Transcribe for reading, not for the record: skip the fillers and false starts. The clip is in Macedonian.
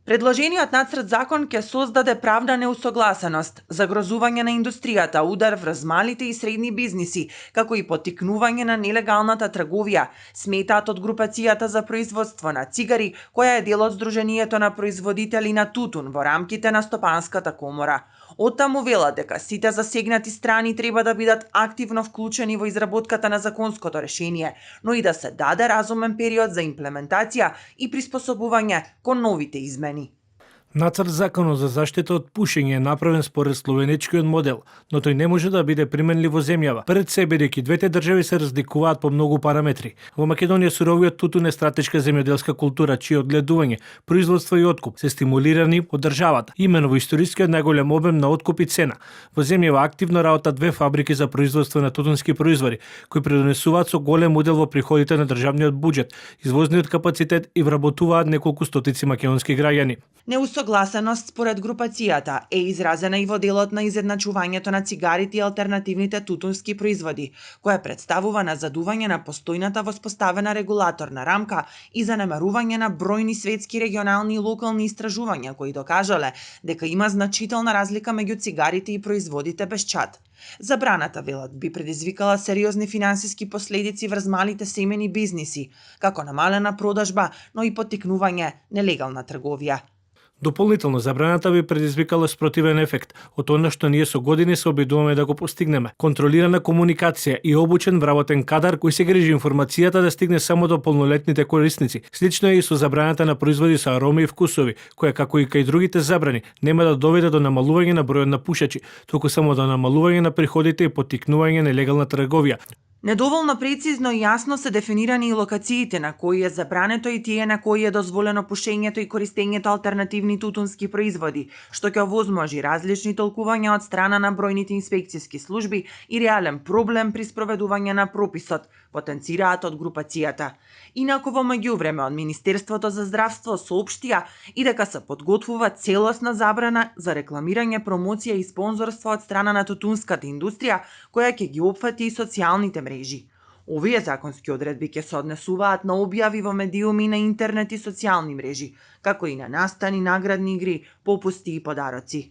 Предложениот нацрт закон ќе создаде правна неусогласеност, загрозување на индустријата, удар врз малите и средни бизниси, како и поттикнување на нелегалната трговија, сметаат од групацијата за производство на цигари, која е дел од Сдруженијето на производители на тутун во рамките на Стопанската комора. Оттаму велат дека сите засегнати страни треба да бидат активно вклучени во изработката на законското решение, но и да се даде разумен период за имплементација и приспособување кон новите измени. Нацрт законот за заштита од пушење е направен според словенечкиот модел, но тој не може да биде применлив во земјава, пред се бидејќи двете држави се разликуваат по многу параметри. Во Македонија суровиот тутун е стратешка земјоделска култура, чие одгледување, производство и откуп се стимулирани од државата, имено во историскиот најголем обем на откуп и цена. Во земјава активно работат две фабрики за производство на тутунски производи, кои придонесуваат со голем удел во приходите на државниот буџет, извозниот капацитет и вработуваат неколку стотици македонски граѓани. Неусогласеност според групацијата е изразена и во делот на изедначувањето на цигарите и алтернативните тутунски производи, која представува назадување на постојната воспоставена регулаторна рамка и занемарување на бројни светски, регионални и локални истражувања кои докажале дека има значителна разлика меѓу цигарите и производите без чад. Забраната, велат, би предизвикала сериозни финансиски последици врз малите семени бизниси, како намалена продажба, но и поттикнување нелегална трговија. Дополнително, забраната би предизвикала спротивен ефект од она што ние со години се обидуваме да го постигнеме. Контролирана комуникација и обучен вработен кадар кој се грижи информацијата да стигне само до полнолетните корисници. Слично е и со забраната на производи со ароми и вкусови, која како и кај другите забрани нема да доведе до намалување на бројот на пушачи, туку само до намалување на приходите и поттикнување нелегална трговија. Недоволно прецизно и јасно се дефинирани и локациите на кои е забрането и тие на кои е дозволено пушењето и користењето алтернативни тутунски производи, што ќе овозможи различни толкувања од страна на бројните инспекцијски служби и реален проблем при спроведување на прописот, потенцираат од групацијата. Инаку во меѓувреме од Министерството за здравство соопштија и дека се подготвува целосна забрана за рекламирање, промоција и спонзорство од страна на тутунската индустрија, која ќе ги опфати и социјалните мрежи. Овие законски одредби ќе се однесуваат на објави во медиуми на интернет и социјални мрежи, како и на настани, наградни игри, попусти и подароци.